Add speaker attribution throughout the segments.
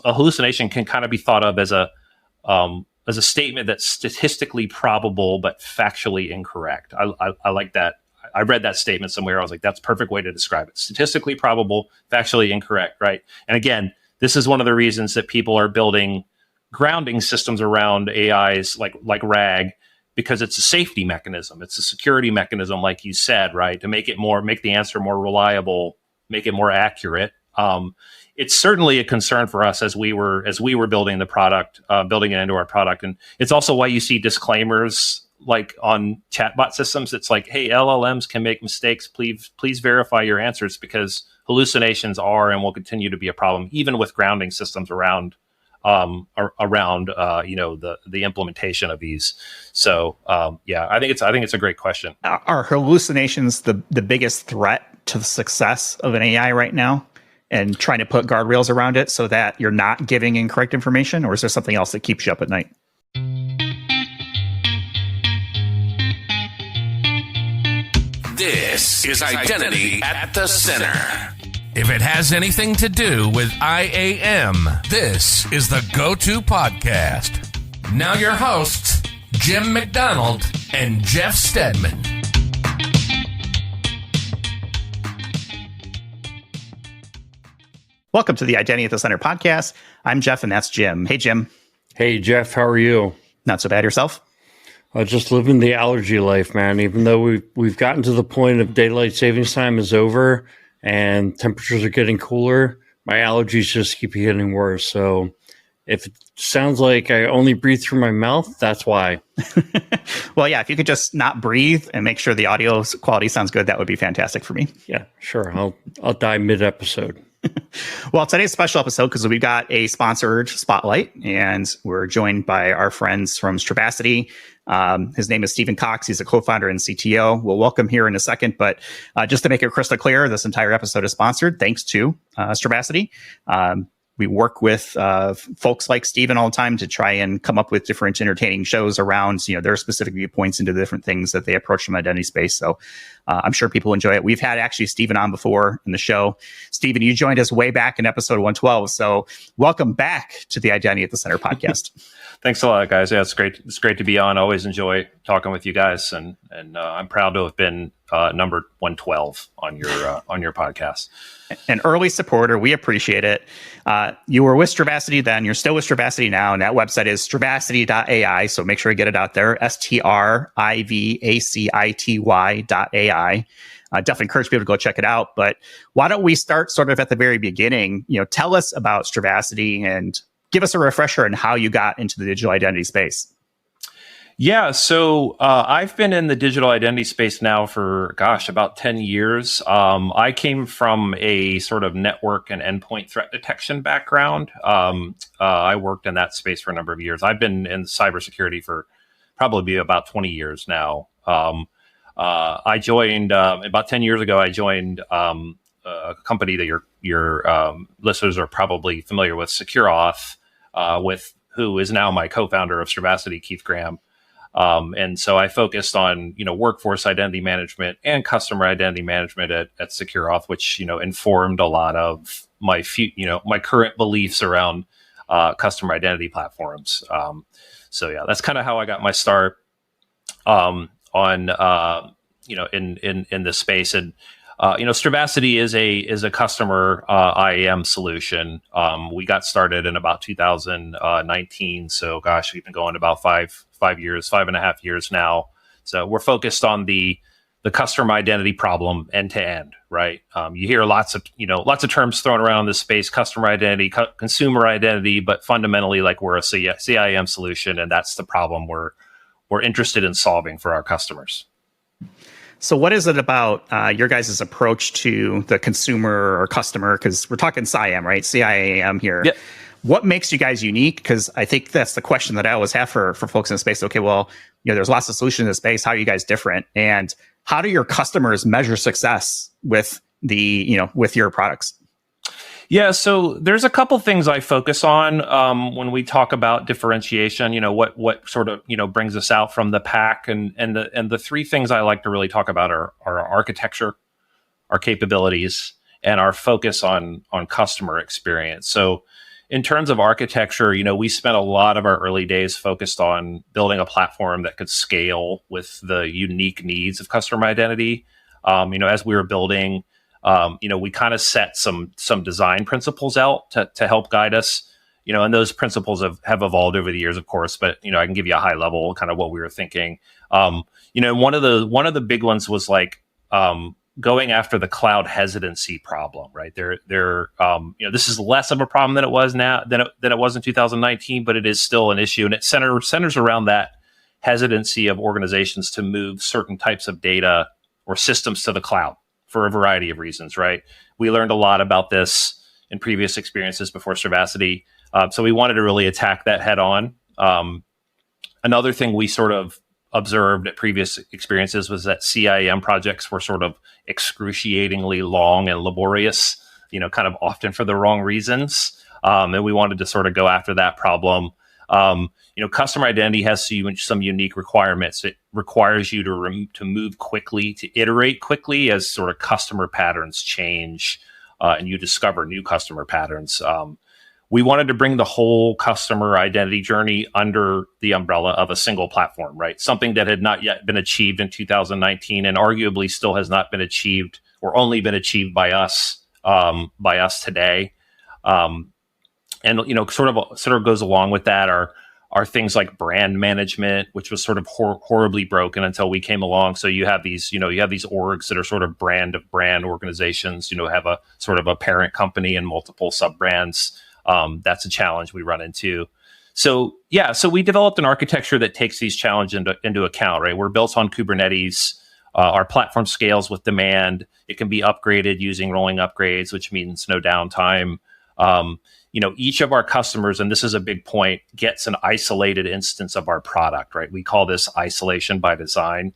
Speaker 1: a hallucination can kind of be thought of as a statement that's statistically probable but factually incorrect. I like that. I read that statement somewhere. I was like, that's a perfect way to describe it. Statistically probable, factually incorrect, right? And again, this is one of the reasons that people are building grounding systems around AIs like RAG, because it's a safety mechanism. It's a security mechanism, like you said, right? To make the answer more reliable, make it more accurate. It's certainly a concern for us as we were building the product, building it into our product. And it's also why you see disclaimers like on chatbot systems. It's like, hey, LLMs can make mistakes. Please verify your answers, because hallucinations are and will continue to be a problem, even with grounding systems around the implementation of these. So I think it's a great question.
Speaker 2: Are hallucinations the biggest threat to the success of an AI right now, and trying to put guardrails around it so that you're not giving incorrect information, or is there something else that keeps you up at night?
Speaker 3: This is Identity at the Center. If it has anything to do with IAM, this is the go-to podcast. Now your hosts, Jim McDonald and Jeff Stedman.
Speaker 2: Welcome to the Identity at the Center podcast. I'm Jeff, and that's Jim. Hey, Jim.
Speaker 4: Hey, Jeff. How are you?
Speaker 2: Not so bad. Yourself?
Speaker 4: Just living the allergy life, man. Even though we've gotten to the point of daylight savings time is over and temperatures are getting cooler, my allergies just keep getting worse. So if it sounds like I only breathe through my mouth, that's why.
Speaker 2: Well, yeah, if you could just not breathe and make sure the audio quality sounds good, that would be fantastic for me.
Speaker 4: Yeah, sure. I'll die mid-episode.
Speaker 2: Well, today's a special episode because we've got a sponsored spotlight, and we're joined by our friends from Strivacity. His name is Steven Cox. He's a co-founder and CTO. We'll welcome here in a second, but just to make it crystal clear, this entire episode is sponsored thanks to Strivacity. We work with folks like Steven all the time to try and come up with different entertaining shows around their specific viewpoints into the different things that they approach from identity space. So I'm sure people enjoy it. We've had actually Steven on before in the show. Steven, you joined us way back in episode 112. So welcome back to the Identity at the Center podcast.
Speaker 1: Thanks a lot, guys. Yeah, it's great. It's great to be on. I always enjoy talking with you guys, and I'm proud to have been number 112 on your podcast.
Speaker 2: An early supporter. We appreciate it. You were with Strivacity then. You're still with Strivacity now, and that website is strivacity.ai. So make sure you get it out there. strivacity.ai. Definitely encourage people to go check it out. But why don't we start sort of at the very beginning? Tell us about Strivacity and give us a refresher on how you got into the digital identity space.
Speaker 1: Yeah, so I've been in the digital identity space now for, about 10 years. I came from a sort of network and endpoint threat detection background. I worked in that space for a number of years. I've been in cybersecurity for probably about 20 years now. I joined, about 10 years ago, I joined a company that your listeners are probably familiar with, SecureAuth, with who is now my co-founder of Strivacity, Keith Graham. And so I focused on, workforce identity management and customer identity management at SecureAuth, which, informed a lot of my current beliefs around customer identity platforms. So yeah, that's kind of how I got my start in this space. And Strivacity is a customer IAM solution. We got started in about 2019. So we've been going about 5.5 years now. So we're focused on the customer identity problem end to end, right? You hear lots of terms thrown around in this space: customer identity, consumer identity, but fundamentally, like, we're a CIAM solution, and that's the problem we're interested in solving for our customers.
Speaker 2: So what is it about your guys' approach to the consumer or customer? Because we're talking CIAM, right? CIAM here.
Speaker 1: Yep.
Speaker 2: What makes you guys unique? Because I think that's the question that I always have for folks in the space. Okay, well, there's lots of solutions in the space. How are you guys different? And how do your customers measure success with with your products?
Speaker 1: Yeah, so there's a couple things I focus on when we talk about differentiation. What sort of brings us out from the pack, and the three things I like to really talk about are our architecture, our capabilities, and our focus on customer experience. So, in terms of architecture, we spent a lot of our early days focused on building a platform that could scale with the unique needs of customer identity. As we were building, we kind of set some design principles out to help guide us. And those principles have evolved over the years, of course. But I can give you a high level kind of what we were thinking. One of the big ones was like going after the cloud hesitancy problem, right? This is less of a problem than it was now than it was in 2019, but it is still an issue, and it centers around that hesitancy of organizations to move certain types of data or systems to the cloud for a variety of reasons, right? We learned a lot about this in previous experiences before Strivacity, so we wanted to really attack that head on. Another thing we sort of observed at previous experiences was that CIAM projects were sort of excruciatingly long and laborious, kind of often for the wrong reasons. And we wanted to sort of go after that problem. Customer identity has some unique requirements. It requires you to move quickly, to iterate quickly as sort of customer patterns change and you discover new customer patterns. We wanted to bring the whole customer identity journey under the umbrella of a single platform, right? Something that had not yet been achieved in 2019 and arguably still has not been achieved or only been achieved by us today. Sort of goes along with that are things like brand management, which was sort of horribly broken until we came along. So you have these orgs that are sort of brand of brand organizations, have a sort of a parent company and multiple sub brands. That's a challenge we run into. So we developed an architecture that takes these challenges into account, right? We're built on Kubernetes. Our platform scales with demand. It can be upgraded using rolling upgrades, which means no downtime. Each of our customers, and this is a big point, gets an isolated instance of our product, right? We call this isolation by design.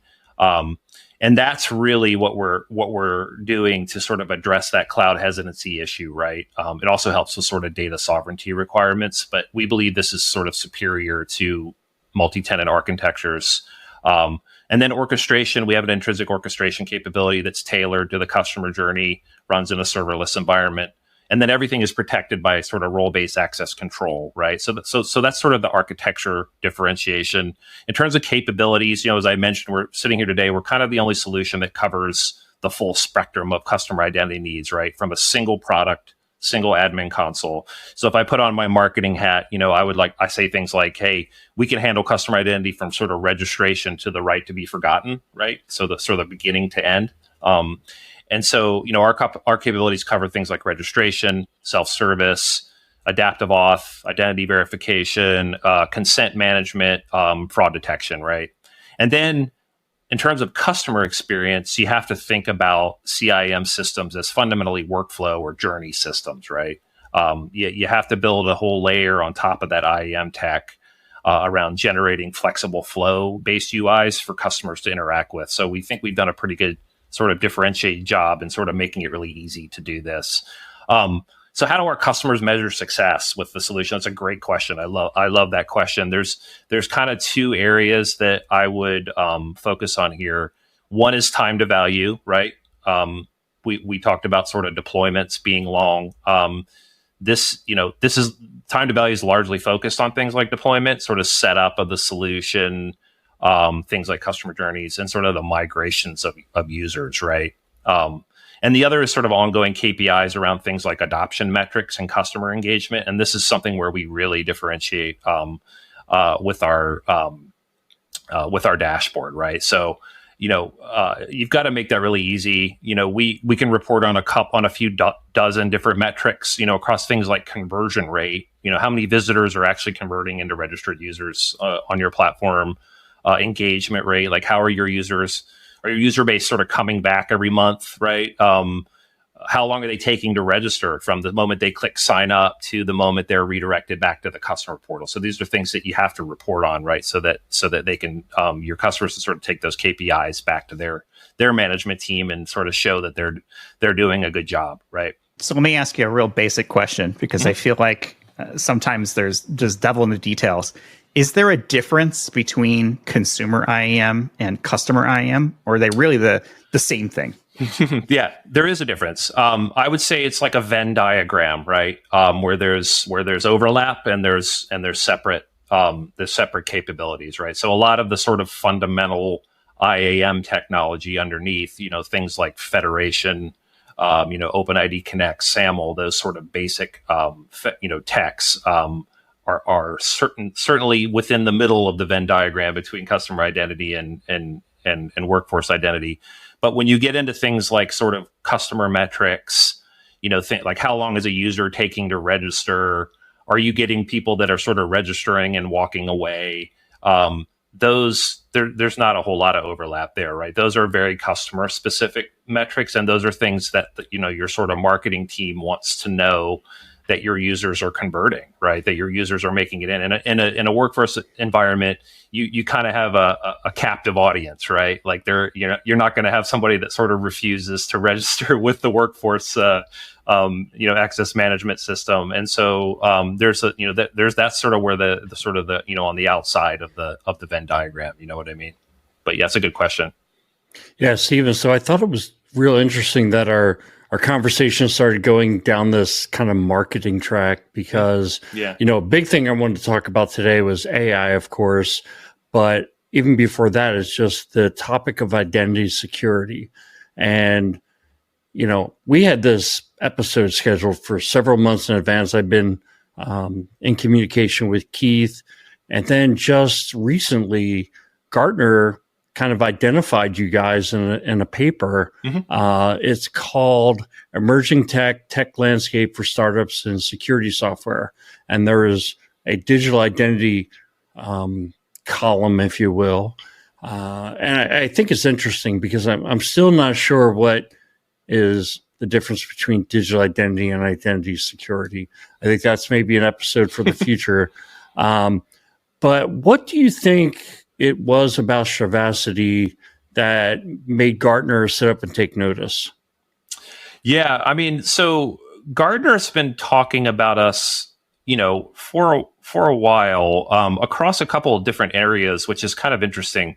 Speaker 1: And that's really what we're doing to sort of address that cloud hesitancy issue, right? It also helps with sort of data sovereignty requirements, but we believe this is sort of superior to multi-tenant architectures. And then orchestration, we have an intrinsic orchestration capability that's tailored to the customer journey, runs in a serverless environment. And then everything is protected by sort of role-based access control, right? So that's sort of the architecture differentiation. In terms of capabilities, as I mentioned, we're sitting here today, we're kind of the only solution that covers the full spectrum of customer identity needs, right? From a single product, single admin console. So if I put on my marketing hat, I say things like, hey, we can handle customer identity from sort of registration to the right to be forgotten, right? So the sort of beginning to end. And so, our capabilities cover things like registration, self-service, adaptive auth, identity verification, consent management, fraud detection, right? And then in terms of customer experience, you have to think about CIAM systems as fundamentally workflow or journey systems, right? You have to build a whole layer on top of that IAM tech around generating flexible flow-based UIs for customers to interact with. So we think we've done a pretty good sort of differentiated job and sort of making it really easy to do this. So how do our customers measure success with the solution? That's a great question. I love that question. There's kind of two areas that I would focus on here. One is time to value, right? We talked about sort of deployments being long. This is time to value is largely focused on things like deployment, sort of setup of the solution, things like customer journeys and sort of the migrations of users, right? And the other is sort of ongoing KPIs around things like adoption metrics and customer engagement. And this is something where we really differentiate with our dashboard, right? So, you've got to make that really easy. We can report on a few dozen different metrics, across things like conversion rate, how many visitors are actually converting into registered users on your platform. Engagement rate, like how are your user base sort of coming back every month, right? How long are they taking to register from the moment they click sign up to the moment they're redirected back to the customer portal? So these are things that you have to report on, right? So that they can your customers can sort of take those KPIs back to their management team and sort of show that they're doing a good job, right?
Speaker 2: So let me ask you a real basic question, because I feel like sometimes there's just devil in the details. Is there a difference between consumer IAM and customer IAM, or are they really the same thing?
Speaker 1: Yeah, there is a difference. I would say it's like a Venn diagram, right? Where there's overlap and there's separate capabilities, right? So a lot of the sort of fundamental IAM technology underneath, things like federation, OpenID Connect, SAML, those sort of basic, techs, are certainly within the middle of the Venn diagram between customer identity and workforce identity. But when you get into things like sort of customer metrics, like how long is a user taking to register? Are you getting people that are sort of registering and walking away? There's not a whole lot of overlap there, right? Those are very customer specific metrics, and those are things that your sort of marketing team wants to know that your users are converting, right? That your users are making it in a workforce environment. You kind of have a captive audience, right? Like you're not going to have somebody that sort of refuses to register with the workforce, access management system. And so there's that's sort of where the sort of the on the outside of the Venn diagram. You know what I mean? But yeah, it's a good question.
Speaker 4: Yeah, Steven. So I thought it was real interesting that our conversation started going down this kind of marketing track because, a big thing I wanted to talk about today was AI, of course, but even before that, it's just the topic of identity security. And, we had this episode scheduled for several months in advance. I've been in communication with Keith, and then just recently, Gartner kind of identified you guys in a paper. Mm-hmm. It's called Emerging Tech Landscape for Startups and Security Software. And there is a digital identity column, if you will. And I think it's interesting because I'm still not sure what is the difference between digital identity and identity security. I think that's maybe an episode for the future. But what do you think it was about Strivacity that made Gartner sit up and take notice?
Speaker 1: Yeah, I mean, so Gartner's been talking about us, for a while, across a couple of different areas, which is kind of interesting.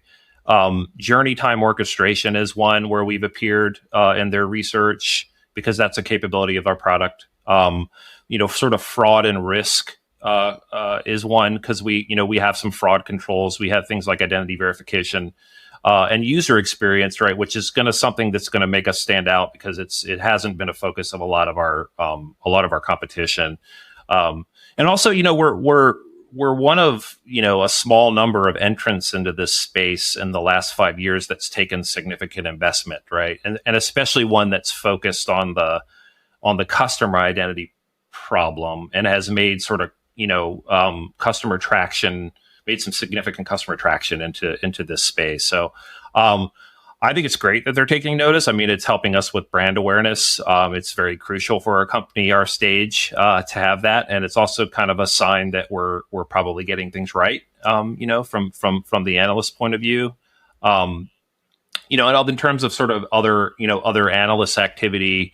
Speaker 1: Journey time orchestration is one where we've appeared in their research because that's a capability of our product. Sort of fraud and risk is one because we have some fraud controls. We have things like identity verification and user experience, right? Which is something that's going to make us stand out because it hasn't been a focus of a lot of our competition. And also, we're one of a small number of entrants into this space in the last 5 years that's taken significant investment, right? And especially one that's focused on the customer identity problem and has made sort of customer traction, made some significant customer traction into this space. So I think it's great that they're taking notice. I mean, it's helping us with brand awareness. It's very crucial for a company our stage to have that, and it's also kind of a sign that we're probably getting things right. From the analyst point of view. And in terms of sort of other analyst activity,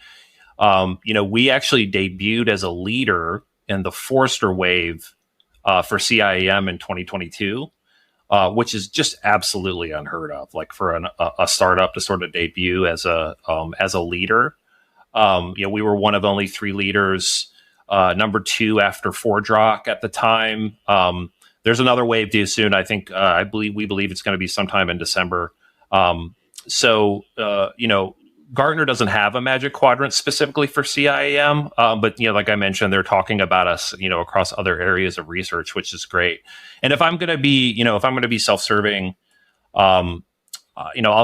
Speaker 1: we actually debuted as a leader in the Forrester Wave for CIAM in 2022, which is just absolutely unheard of. Like for a startup to sort of debut as a leader, we were one of only 3 leaders, number 2 after ForgeRock at the time. There's another wave due soon. I think we believe it's going to be sometime in December. Gartner doesn't have a Magic Quadrant specifically for CIAM, but like I mentioned, they're talking about us, across other areas of research, which is great. And if I'm going to be self-serving, I'll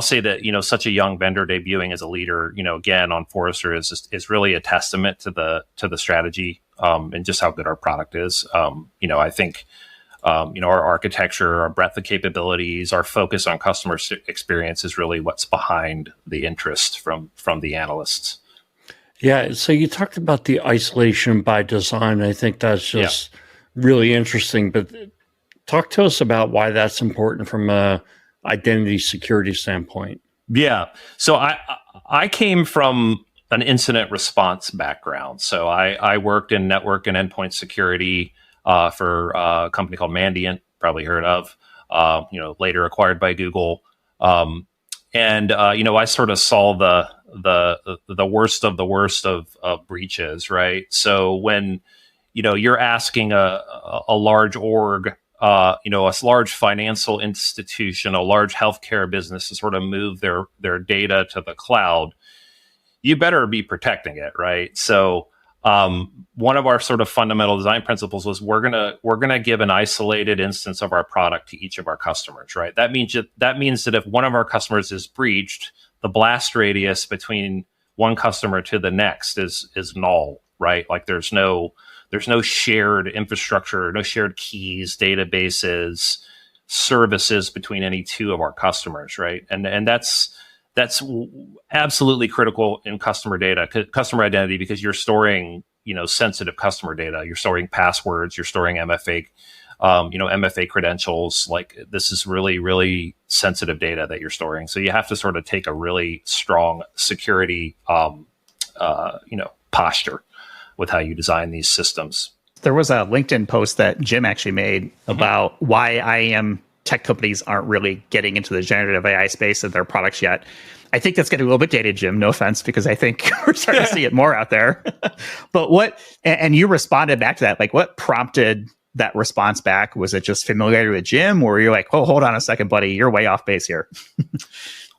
Speaker 1: say that such a young vendor debuting as a leader, again on Forrester is really a testament to the strategy and just how good our product is. I think. Our architecture, our breadth of capabilities, our focus on customer experience is really what's behind the interest from the analysts.
Speaker 4: Yeah. So you talked about the isolation by design. I think that's just really interesting. But talk to us about why that's important from a identity security standpoint. Yeah.
Speaker 1: So I came from an incident response background. So I worked in network and endpoint security for a company called Mandiant, probably heard of, later acquired by Google. I sort of saw the worst of the worst of breaches, right? So when you're asking a large org, a large financial institution, a large healthcare business to sort of move their data to the cloud, you better be protecting it, right? So one of our sort of fundamental design principles was we're gonna give an isolated instance of our product to each of our customers, right? That means that if one of our customers is breached, the blast radius between one customer to the next is null, right? Like there's no shared infrastructure, no shared keys, databases, services between any two of our customers, right? And that's absolutely critical in customer identity, because you're storing, sensitive customer data. You're storing passwords. You're storing MFA credentials. Like this is really, really sensitive data that you're storing. So you have to sort of take a really strong security, posture with how you design these systems.
Speaker 2: There was a LinkedIn post that Jim actually made about why IAM tech companies aren't really getting into the generative AI space of their products yet. I think that's getting a little bit dated, Jim. No offense, because I think we're starting to see it more out there. But and you responded back to that, like what prompted that response back? Was it just familiarity with Jim, or you're like, oh, hold on a second, buddy, you're way off base here?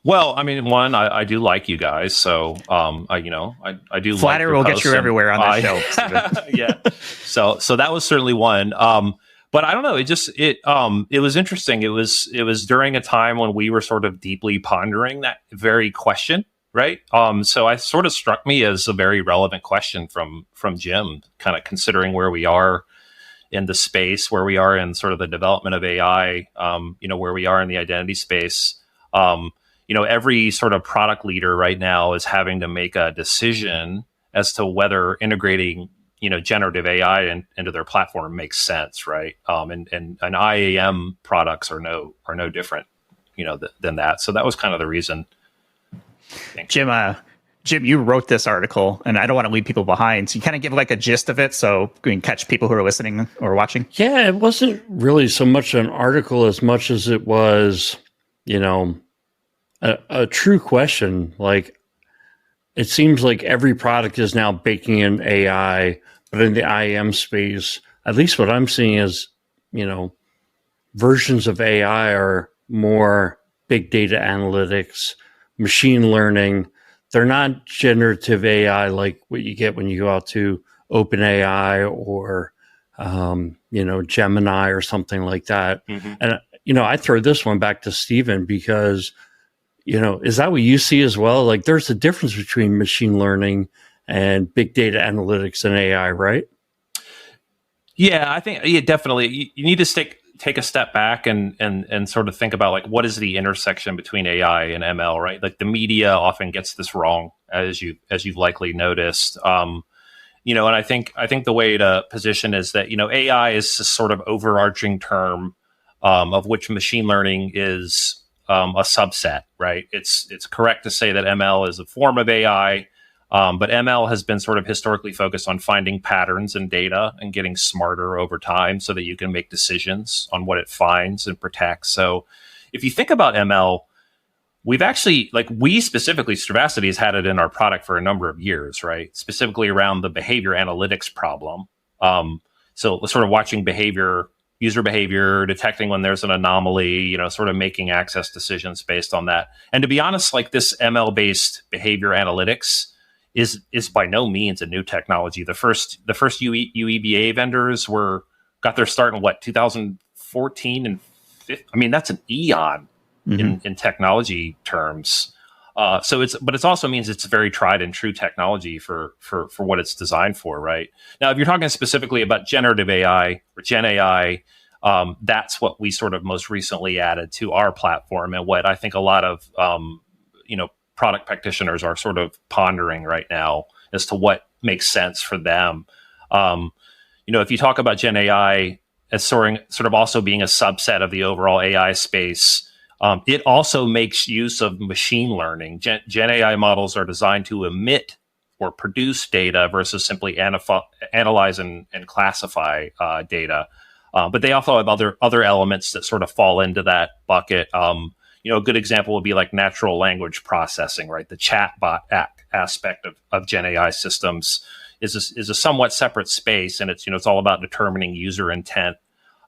Speaker 1: Well, I mean, one, I do like you guys, so I do.
Speaker 2: Flattery will get you everywhere on this show.
Speaker 1: Yeah. So that was certainly one. But I don't know. It was interesting. It was during a time when we were sort of deeply pondering that very question, right? So it sort of struck me as a very relevant question from Jim, kind of considering where we are in the space, where we are in sort of the development of AI, where we are in the identity space. Every sort of product leader right now is having to make a decision as to whether integrating generative AI into their platform makes sense, right? And IAM products are no different, than that. So that was kind of the reason.
Speaker 2: Jim, you wrote this article, and I don't want to leave people behind. So you kind of give like a gist of it, so we can catch people who are listening or watching.
Speaker 4: Yeah, it wasn't really so much an article as much as it was, a true question. Like, it seems like every product is now baking in AI, but in the IAM space, at least what I'm seeing is, versions of AI are more big data analytics, machine learning. They're not generative AI like what you get when you go out to OpenAI or, Gemini or something like that. Mm-hmm. And, I throw this one back to Steven because, is that what you see as well? Like there's a difference between machine learning and big data analytics and AI, right?
Speaker 1: Yeah, I think definitely. You need to take a step back and sort of think about like what is the intersection between AI and ML, right? Like the media often gets this wrong, as you've likely noticed. And I think the way to position is that AI is a sort of overarching term of which machine learning is a subset, right? It's correct to say that ML is a form of AI. But ML has been sort of historically focused on finding patterns in data and getting smarter over time so that you can make decisions on what it finds and protects. So if you think about ML, we've actually, we specifically, Strivacity has had it in our product for a number of years, right? Specifically around the behavior analytics problem. So sort of watching user behavior, detecting when there's an anomaly, sort of making access decisions based on that. And to be honest, like this ML-based behavior analytics is by no means a new technology. The first UEBA vendors got their start in 2014 and 15. I mean, that's an eon in technology terms. So it also means it's very tried and true technology for what it's designed for, right? Now, if you're talking specifically about generative AI or Gen AI, that's what we sort of most recently added to our platform, and what I think a lot of product practitioners are sort of pondering right now as to what makes sense for them. If you talk about Gen AI as sort of also being a subset of the overall AI space, it also makes use of machine learning. Gen AI models are designed to emit or produce data versus simply analyze and classify data. But they also have other elements that sort of fall into that bucket. a good example would be like natural language processing, right? The chatbot aspect of Gen AI systems is a somewhat separate space, and it's all about determining user intent,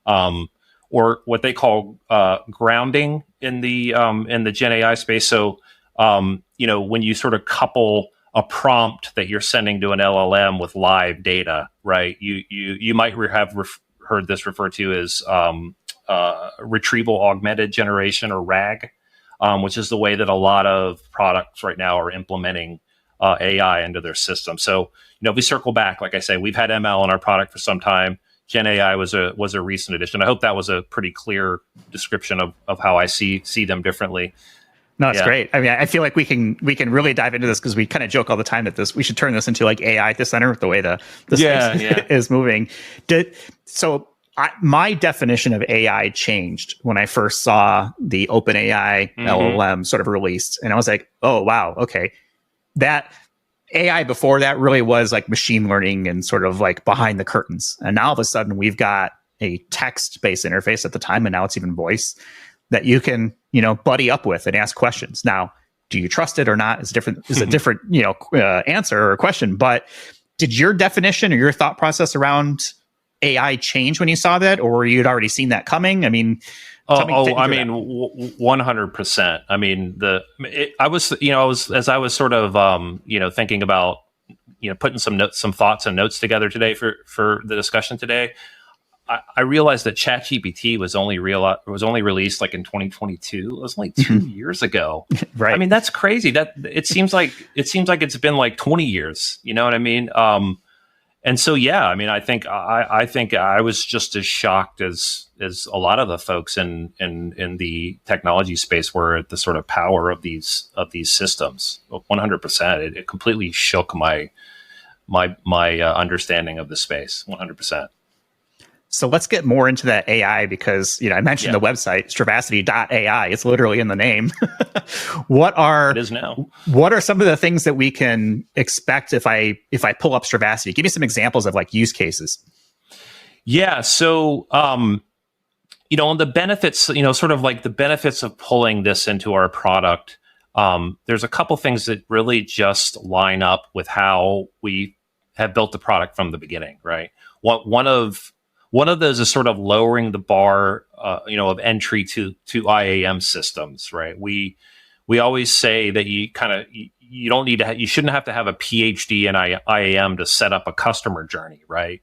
Speaker 1: or what they call grounding in the Gen AI space. So when you sort of couple a prompt that you're sending to an LLM with live data, right? You might have heard this referred to as retrieval augmented generation, or RAG, which is the way that a lot of products right now are implementing AI into their system. So, if we circle back, like I say, we've had ML in our product for some time. Gen AI was a recent addition. I hope that was a pretty clear description of how I see them differently.
Speaker 2: No, it's great. I mean, I feel like we can really dive into this, because we kind of joke all the time that we should turn this into like AI at the center, the way the space is moving. My definition of AI changed when I first saw the OpenAI LLM sort of released, and I was like, oh wow, okay, that AI before that really was like machine learning and sort of like behind the curtains, and now all of a sudden we've got a text-based interface at the time, and now it's even voice that you can buddy up with and ask questions. Now, do you trust it or not is a different answer or question. But did your definition or your thought process around AI change when you saw that, or you'd already seen that coming? I mean,
Speaker 1: 100%. I mean, I was sort of thinking about putting some thoughts and notes together today for the discussion today. I realized that ChatGPT was only released like in 2022. It was only 2 years ago.
Speaker 2: Right.
Speaker 1: I mean, that's crazy. That it seems like it's been like 20 years. You know what I mean? And so, I mean, I think I was just as shocked as a lot of the folks in the technology space were at the sort of power of these systems. 100%. It completely shook my understanding of the space. 100%.
Speaker 2: So let's get more into that AI, because I mentioned the website Strivacity.ai. It's literally in the name. It is now. What are some of the things that we can expect if I pull up Strivacity? Give me some examples of like use cases.
Speaker 1: Yeah. So on the benefits, sort of like the benefits of pulling this into our product, there's a couple things that really just line up with how we have built the product from the beginning, right? One of those is sort of lowering the bar, of entry to IAM systems, right? We always say that you shouldn't have to have a PhD in IAM to set up a customer journey, right?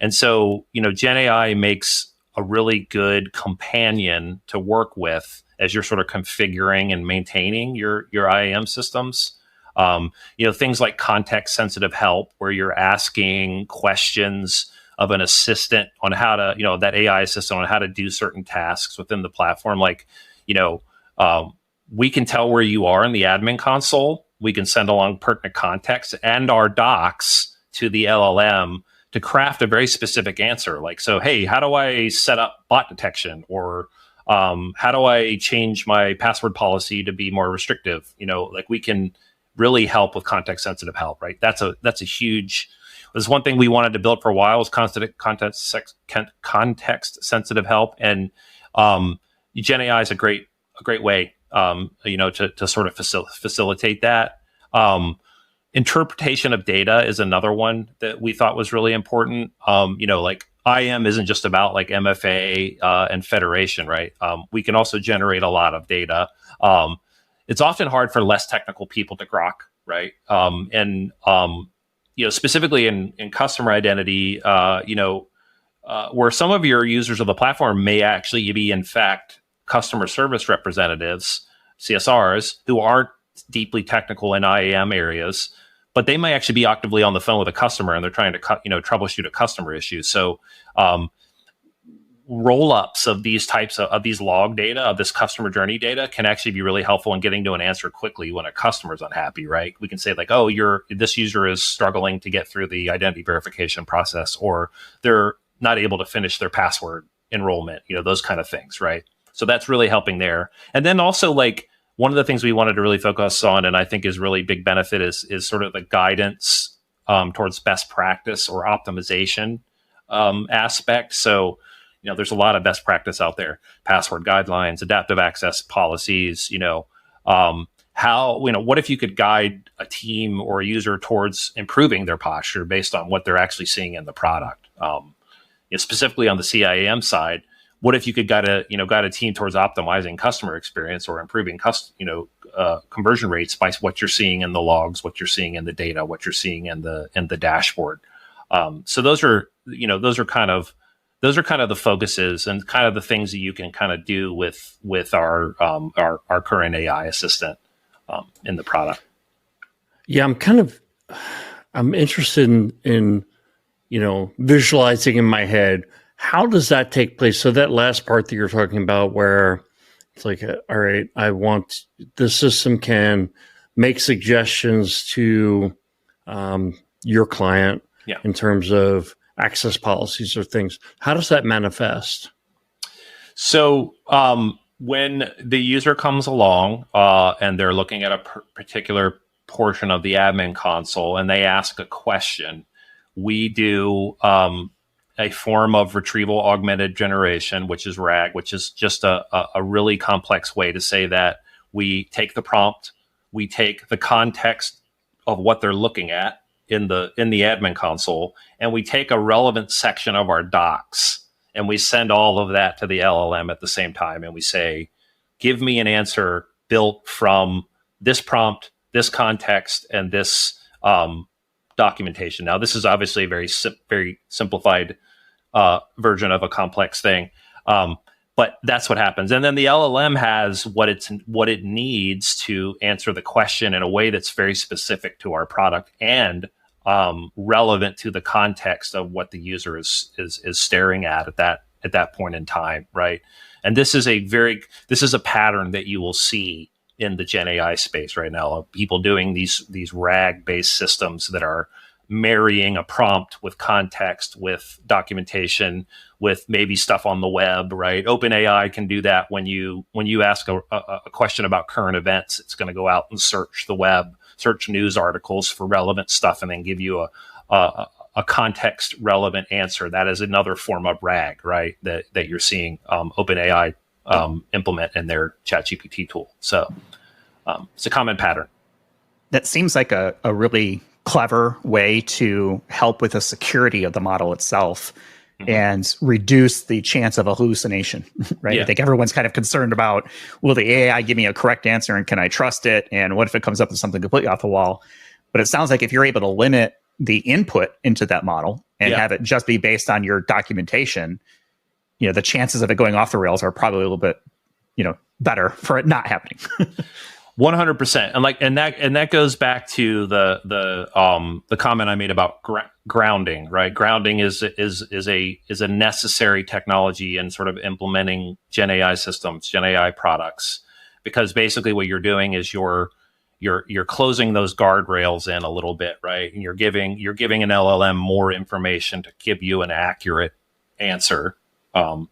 Speaker 1: And so, Gen AI makes a really good companion to work with as you're sort of configuring and maintaining your IAM systems. Things like context sensitive help, where you're asking questions of an assistant on how to, that AI assistant on how to do certain tasks within the platform. Like, we can tell where you are in the admin console. We can send along pertinent context and our docs to the LLM to craft a very specific answer. Like, so, hey, how do I set up bot detection? Or how do I change my password policy to be more restrictive? Like, we can really help with context sensitive help, right? That's a huge. There's one thing we wanted to build for a while was context sensitive help, and Gen AI is a great way, to sort of facilitate that. Interpretation of data is another one that we thought was really important. Like IAM isn't just about like MFA and federation, right? We can also generate a lot of data. It's often hard for less technical people to grok, right? Specifically in customer identity, where some of your users of the platform may actually be, in fact, customer service representatives, CSRs, who aren't deeply technical in IAM areas, but they may actually be actively on the phone with a customer and they're trying to troubleshoot a customer issue. So roll-ups of these types of these log data, of this customer journey data, can actually be really helpful in getting to an answer quickly when a customer's unhappy, right? We can say like, oh, this user is struggling to get through the identity verification process, or they're not able to finish their password enrollment, those kind of things, right? So that's really helping there. And then also, like, one of the things we wanted to really focus on, and I think is really big benefit, is sort of the guidance towards best practice or optimization aspect. So, there's a lot of best practice out there, password guidelines, adaptive access policies, what if you could guide a team or a user towards improving their posture based on what they're actually seeing in the product? Specifically on the CIAM side, what if you could guide a team towards optimizing customer experience or improving conversion rates by what you're seeing in the logs, what you're seeing in the data, what you're seeing in the dashboard? So those are kind of the focuses and kind of the things that you can kind of do with our current AI assistant in the product.
Speaker 4: Yeah, I'm interested in visualizing in my head, how does that take place? So that last part that you're talking about where it's like, all right, I want the system can make suggestions to your client in terms of access policies or things. How does that manifest?
Speaker 1: So when the user comes along and they're looking at a particular portion of the admin console and they ask a question, we do a form of retrieval augmented generation, which is RAG, which is just a really complex way to say that we take the prompt, we take the context of what they're looking at in the admin console, and we take a relevant section of our docs and we send all of that to the LLM at the same time. And we say, give me an answer built from this prompt, this context, and this documentation. Now, this is obviously a very simplified version of a complex thing, but that's what happens. And then the LLM has what it needs to answer the question in a way that's very specific to our product and relevant to the context of what the user is staring at that point in time, right? And this is a pattern that you will see in the Gen AI space right now of people doing these RAG-based systems that are marrying a prompt with context, with documentation, with maybe stuff on the web, right? OpenAI can do that when you ask a question about current events. It's going to go out and search the web, search news articles for relevant stuff, and then give you a context relevant answer. That is another form of RAG, right? That you're seeing OpenAI implement in their ChatGPT tool. So it's a common pattern.
Speaker 2: That seems like a really clever way to help with the security of the model itself and reduce the chance of a hallucination, right?
Speaker 1: Yeah.
Speaker 2: I think everyone's kind of concerned about, will the AI give me a correct answer and can I trust it? And what if it comes up with something completely off the wall? But it sounds like if you're able to limit the input into that model and have it just be based on your documentation, the chances of it going off the rails are probably a little bit, better for it not happening.
Speaker 1: 100%, and that goes back to the comment I made about grounding, right? Grounding is a necessary technology in sort of implementing Gen AI systems, Gen AI products, because basically what you're doing is you're closing those guardrails in a little bit, right? And you're giving an LLM more information to give you an accurate answer.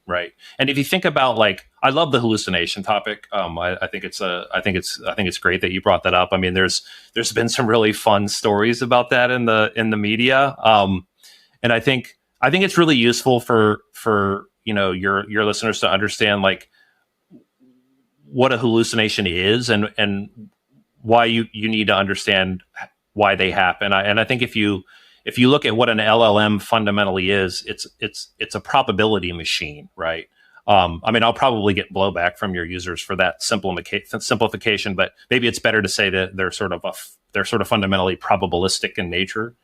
Speaker 1: Right. And if you think about I love the hallucination topic. I think it's great that you brought that up. I mean, there's been some really fun stories about that in the media. And I think it's really useful for your listeners to understand what a hallucination is and why you need to understand why they happen. And I think if you look at what an LLM fundamentally is, it's a probability machine, right? I'll probably get blowback from your users for that simplification, but maybe it's better to say that they're sort of fundamentally probabilistic in nature.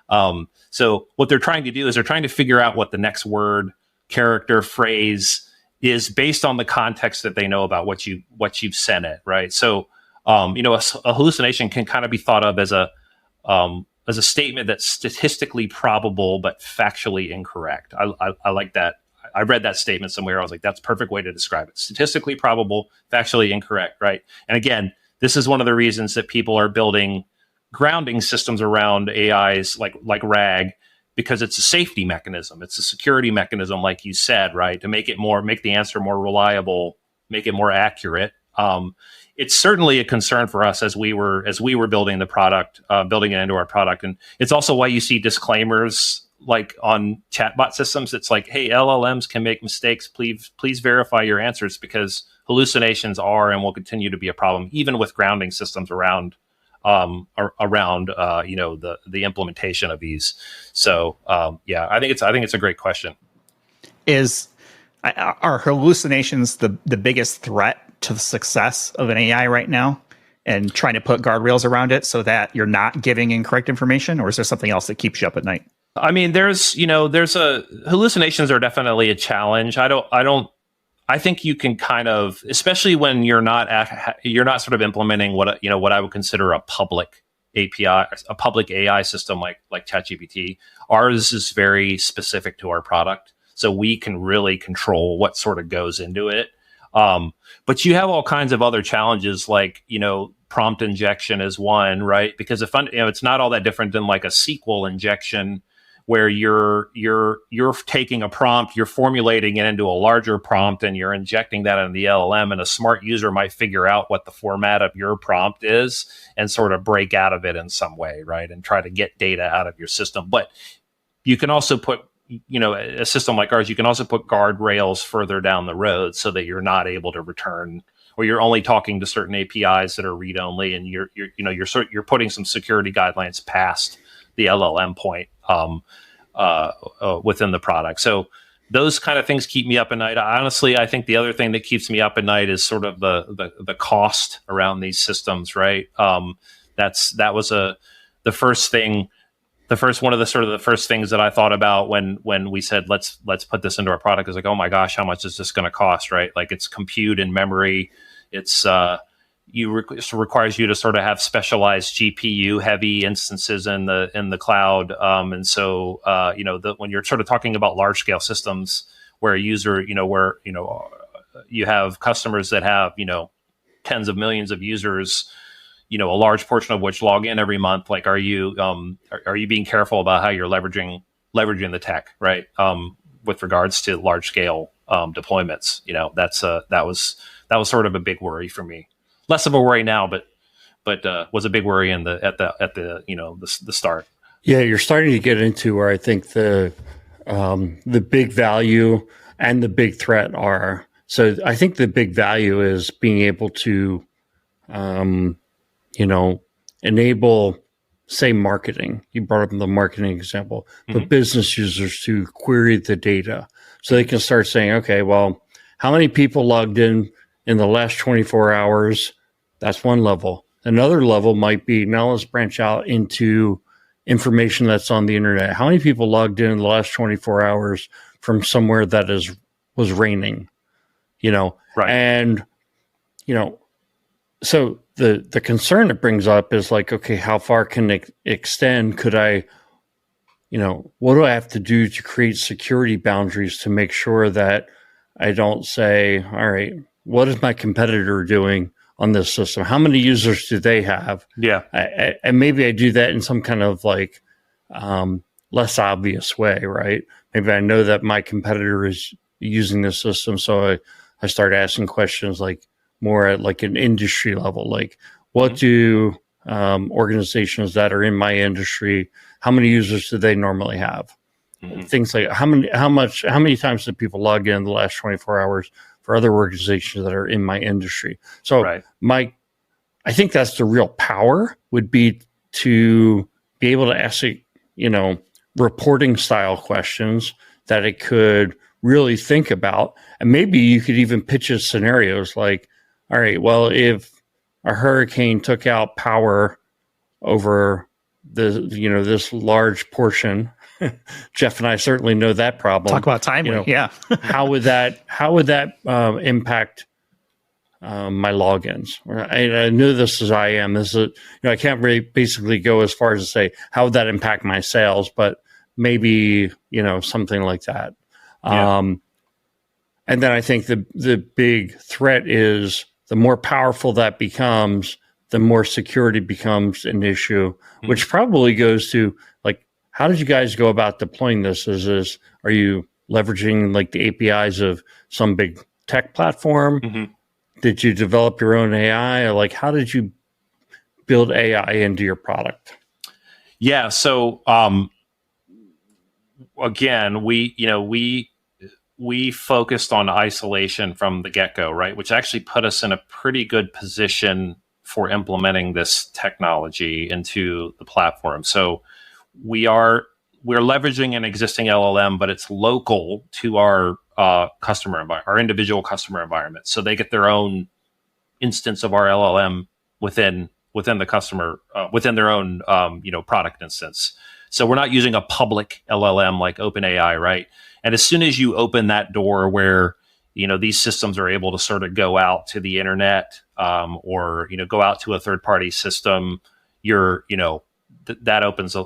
Speaker 1: So what they're trying to do is they're trying to figure out what the next word, character, phrase is based on the context that they know about what you've sent it, right? So a hallucination can kind of be thought of as a statement that's statistically probable but factually incorrect. I like that. I read that statement somewhere. I was like, that's a perfect way to describe it. Statistically probable, factually incorrect, right? And again, this is one of the reasons that people are building grounding systems around AIs like RAG, because it's a safety mechanism. It's a security mechanism, like you said, right? To make the answer more reliable, make it more accurate. It's certainly a concern for us as we were building the product, building it into our product. And it's also why you see disclaimers like on chatbot systems, it's like, hey, LLMs can make mistakes. Please verify your answers, because hallucinations are and will continue to be a problem, even with grounding systems around the implementation of these. So I think it's a great question.
Speaker 2: Are hallucinations the biggest threat to the success of an AI right now, and trying to put guardrails around it so that you're not giving incorrect information, or is there something else that keeps you up at night?
Speaker 1: I mean, hallucinations are definitely a challenge. I think you can kind of, especially when you're not sort of implementing what I would consider a public API, a public AI system like ChatGPT. Ours is very specific to our product, so we can really control what sort of goes into it. But you have all kinds of other challenges, like prompt injection is one, right? Because it's not all that different than like a SQL injection, where you're taking a prompt, you're formulating it into a larger prompt, and you're injecting that into the LLM, and a smart user might figure out what the format of your prompt is and sort of break out of it in some way, right? And try to get data out of your system. But you can also put, a system like ours, you can also put guardrails further down the road so that you're not able to return, or you're only talking to certain APIs that are read only, and you're putting some security guidelines past the LLM point within the product. So those kind of things keep me up at night. Honestly, I think the other thing that keeps me up at night is sort of the cost around these systems, right? That was the first thing. The first things that I thought about when we said let's put this into our product is like, oh my gosh, how much is this going to cost, right? Like, it's compute and memory. It's it requires you to sort of have specialized GPU heavy instances in the cloud, and so when you're sort of talking about large scale systems where a user, you have customers that have tens of millions of users, a large portion of which log in every month. Like, are you being careful about how you're leveraging the tech, right? With regards to large scale deployments, that was sort of a big worry for me. Less of a worry now, but was a big worry at the start.
Speaker 4: Yeah, you're starting to get into where I think the big value and the big threat are. So I think the big value is being able to, enable, say, marketing. You brought up the marketing example, but business users to query the data so they can start saying, okay, well, how many people logged in the last 24 hours? That's one level. Another level might be, now let's branch out into information that's on the internet. How many people logged in the last 24 hours from somewhere that was raining? Right. And, so the concern it brings up is like, okay, how far can it extend? Could I, what do I have to do to create security boundaries to make sure that I don't say, all right, what is my competitor doing on this system? How many users do they have? Yeah. And maybe I do that in some kind of like less obvious way, right? Maybe I know that my competitor is using this system, so I start asking questions like more at like an industry level, like what do organizations that are in my industry, how many users do they normally have? Things like how many times do people log in the last 24 hours for other organizations that are in my industry? So I think that's the real power, would be to be able to ask, reporting style questions that it could really think about. And maybe you could even pitch it scenarios like, all right, well, if a hurricane took out power over this large portion, Jeff and I certainly know that problem.
Speaker 2: Talk about timely, yeah.
Speaker 4: how would that impact my logins? I knew this is IAM. This is I can't really basically go as far as to say how would that impact my sales, but maybe something like that. Yeah. And then I think the big threat is the more powerful that becomes, the more security becomes an issue, which probably goes to like, how did you guys go about deploying this? Are you leveraging like the APIs of some big tech platform? Did you develop your own AI? Or like, how did you build AI into your product?
Speaker 1: Yeah. So again, we focused on isolation from the get-go, right? Which actually put us in a pretty good position for implementing this technology into the platform. So we're leveraging an existing LLM, but it's local to our customer environment, our individual customer environment. So they get their own instance of our LLM within the customer, within their own product instance. So we're not using a public LLM like OpenAI, right? And as soon as you open that door where these systems are able to sort of go out to the internet, or go out to a third party system, that opens a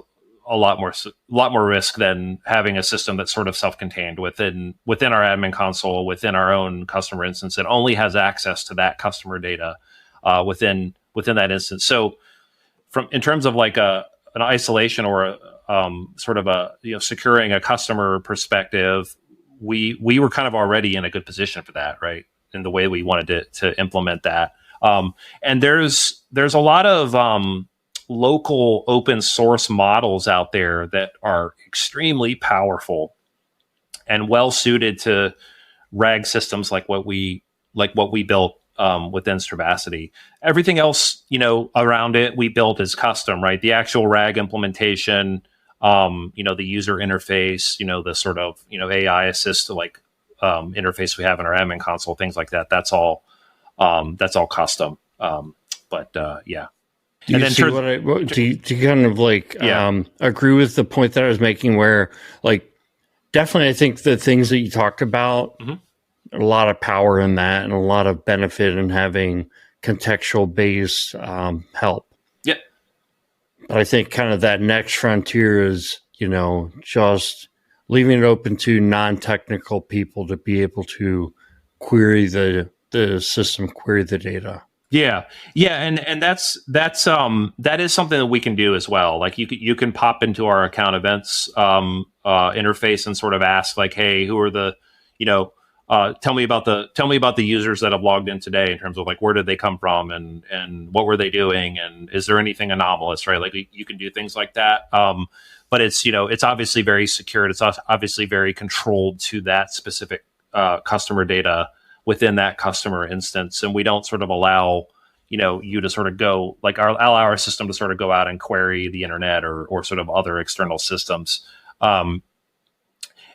Speaker 1: lot more risk than having a system that's sort of self-contained within our admin console, within our own customer instance, and only has access to that customer data within that instance. So, in terms of like an isolation or sort of a securing a customer perspective, we were kind of already in a good position for that, right? In the way we wanted to implement that. And there's a lot of local open source models out there that are extremely powerful and well suited to RAG systems like what we built within Strivacity. Everything else, around it, we built as custom, right? The actual RAG implementation, the user interface, the sort of AI assist interface we have in our admin console, things like that. That's all custom. Yeah.
Speaker 4: Do you kind of agree with the point that I was making where definitely I think the things that you talked about, a lot of power in that and a lot of benefit in having contextual based help.
Speaker 1: Yeah.
Speaker 4: But I think kind of that next frontier is, just leaving it open to non-technical people to be able to query the system, query the data.
Speaker 1: Yeah, and that is something that we can do as well. Like you can pop into our account events interface and sort of ask like, hey, who are the, tell me about the users that have logged in today in terms of like where did they come from and what were they doing and is there anything anomalous, right? Like you can do things like that. But it's it's obviously very secured. It's obviously very controlled to that specific customer data within that customer instance, and we don't sort of allow you to sort of go allow our system to sort of go out and query the internet or sort of other external systems. And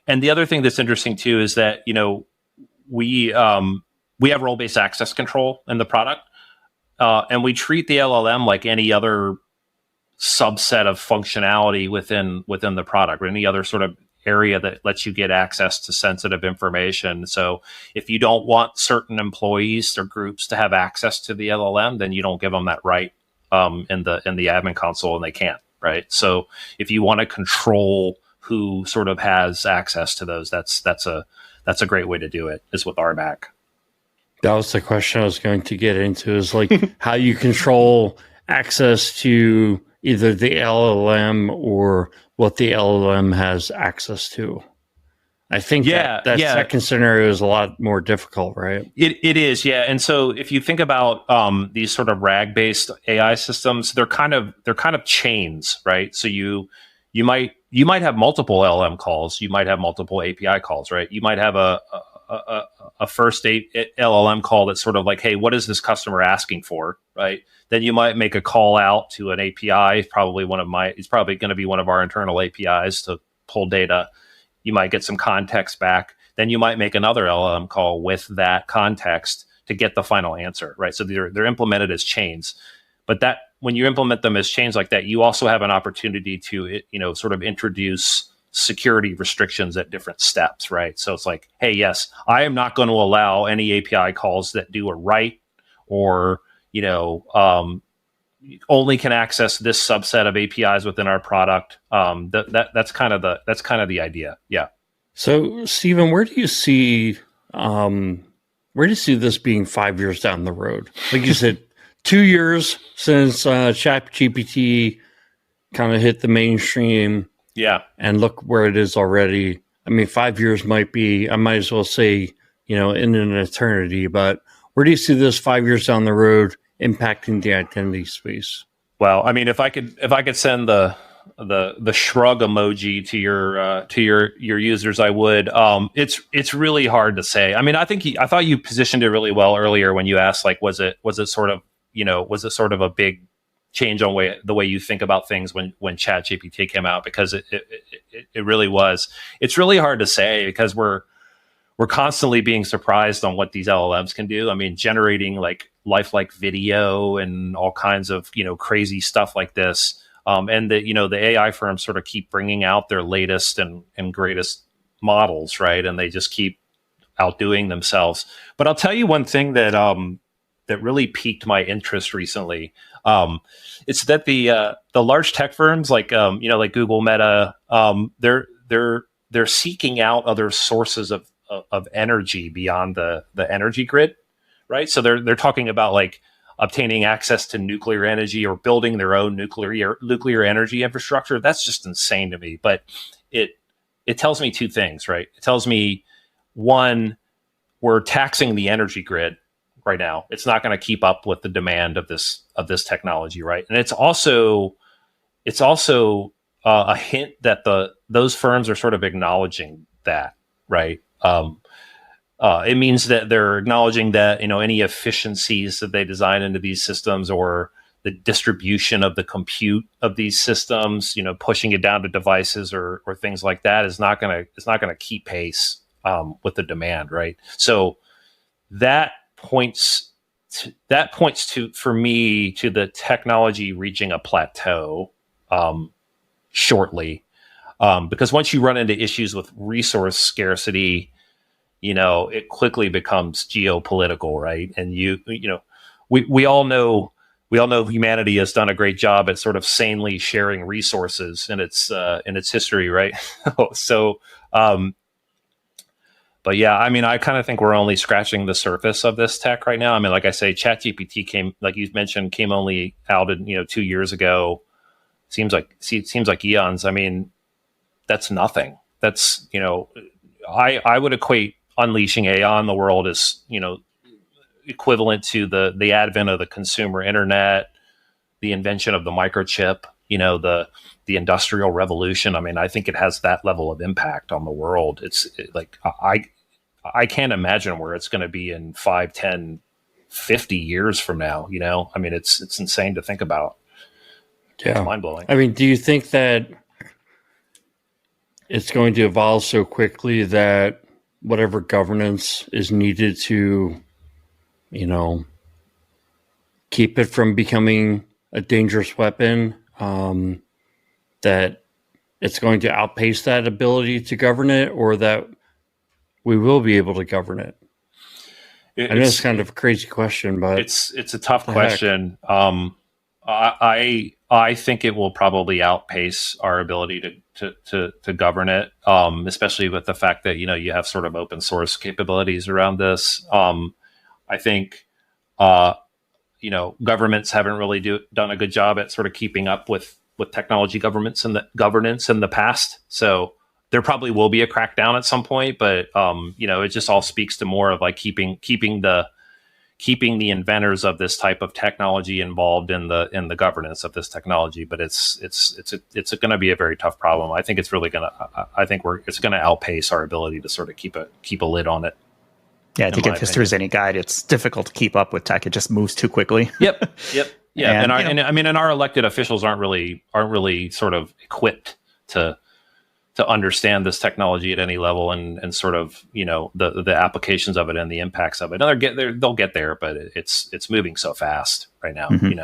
Speaker 1: the other thing that's interesting too is that we have role-based access control in the product, and we treat the LLM like any other subset of functionality within the product or any other sort of area that lets you get access to sensitive information. So if you don't want certain employees or groups to have access to the LLM, then you don't give them that right in the admin console, and they can't, right? So if you want to control who sort of has access to those, that's a great way to do it, is with RBAC.
Speaker 4: That was the question I was going to get into, is how you control access to either the LLM or what the LLM has access to. I think that second scenario is a lot more difficult, right?
Speaker 1: It is, yeah. And so if you think about these sort of RAG-based AI systems, they're kind of chains, right? So you might have multiple LLM calls, you might have multiple API calls, right? You might have a first LLM call that's sort of like, hey, what is this customer asking for, right? Then you might make a call out to an API, it's probably going to be one of our internal APIs to pull data. You might get some context back. Then you might make another LLM call with that context to get the final answer, right? So they're implemented as chains. But that when you implement them as chains like that, you also have an opportunity to sort of introduce security restrictions at different steps, right? So it's like, hey, yes, I am not going to allow any API calls that do a write or only can access this subset of APIs within our product. That's kind of the idea. Yeah.
Speaker 4: So, Steven, where do you see this being 5 years down the road? Like you said, 2 years since ChatGPT kind of hit the mainstream.
Speaker 1: Yeah.
Speaker 4: And look where it is already. I mean, 5 years might be, I might as well say, in an eternity, but where do you see this 5 years down the road impacting the identity space?
Speaker 1: Well, I mean, if I could send the the shrug emoji to your users, I would. It's really hard to say. I mean, I thought you positioned it really well earlier when you asked, like, was it sort of, was it sort of a big change on the way you think about things when ChatGPT came out? Because it really was. It's really hard to say because we're constantly being surprised on what these LLMs can do. I mean, generating like lifelike video and all kinds of, crazy stuff like this. And the AI firms sort of keep bringing out their latest and greatest models, right? And they just keep outdoing themselves. But I'll tell you one thing that that really piqued my interest recently. It's that the large tech firms like like Google, Meta, they're seeking out other sources of energy beyond the energy grid, right? So they're talking about like obtaining access to nuclear energy or building their own nuclear energy infrastructure. That's just insane to me. But it tells me two things, right? It tells me, one, we're taxing the energy grid right now. It's not going to keep up with the demand of this technology, right? And it's also a hint that those firms are sort of acknowledging that, right? It means that they're acknowledging that any efficiencies that they design into these systems or the distribution of the compute of these systems, pushing it down to devices or things like that is not going to keep pace with the demand, right? So that points to for me to the technology reaching a plateau shortly, because once you run into issues with resource scarcity, it quickly becomes geopolitical, right? And we all know humanity has done a great job at sort of sanely sharing resources in its history, right? So, but yeah, I mean, I kind of think we're only scratching the surface of this tech right now. I mean, like I say, ChatGPT came, like you mentioned, came only out in 2 years ago. Seems like eons. I mean, that's nothing. That's I would equate unleashing AI in the world as equivalent to the advent of the consumer internet, the invention of the microchip, the industrial revolution. I mean, I think it has that level of impact on the world. It's like I can't imagine where it's going to be in 5, 10, 50 years from now. I mean, it's insane to think about.
Speaker 4: Yeah,
Speaker 1: it's mind blowing.
Speaker 4: I mean, do you think that it's going to evolve so quickly that whatever governance is needed to, keep it from becoming a dangerous weapon, that it's going to outpace that ability to govern it, or that we will be able to govern it? I know it's kind of a crazy question, but
Speaker 1: it's a tough question. I think it will probably outpace our ability to govern it, especially with the fact that you have sort of open source capabilities around this. I think governments haven't really done a good job at sort of keeping up with technology governance in the past. So there probably will be a crackdown at some point, but it just all speaks to more of like keeping the inventors of this type of technology involved in the governance of this technology. But it's going to be a very tough problem. I think it's going to outpace our ability to sort of keep a lid on it.
Speaker 2: Yeah, I think if history is any guide, it's difficult to keep up with tech. It just moves too quickly.
Speaker 1: Yep. Yeah, and our elected officials aren't really sort of equipped to understand this technology at any level and sort of the applications of it and the impacts of it. And they'll get there, but it's moving so fast right now.
Speaker 2: Mm-hmm.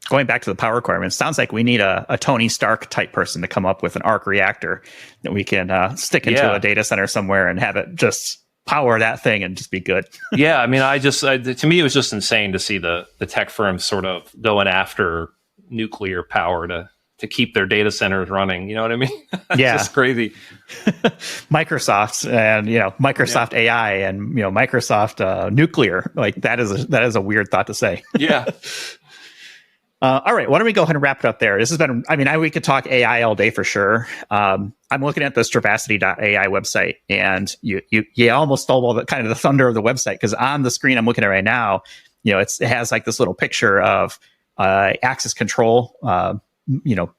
Speaker 2: Going back to the power requirements, sounds like we need a Tony Stark type person to come up with an arc reactor that we can stick into a data center somewhere and have it just power that thing and just be good.
Speaker 1: Yeah, I mean, to me, it was just insane to see the tech firms sort of going after nuclear power to keep their data centers running. You know what I mean? It's just crazy.
Speaker 2: Microsoft and Microsoft AI and Microsoft nuclear, like that is a weird thought to say.
Speaker 1: Yeah.
Speaker 2: All right, why don't we go ahead and wrap it up there? This has been, we could talk AI all day for sure. I'm looking at the Strivacity.ai website, and you almost stole the kind of the thunder of the website, because on the screen I'm looking at right now, it has like this little picture of access control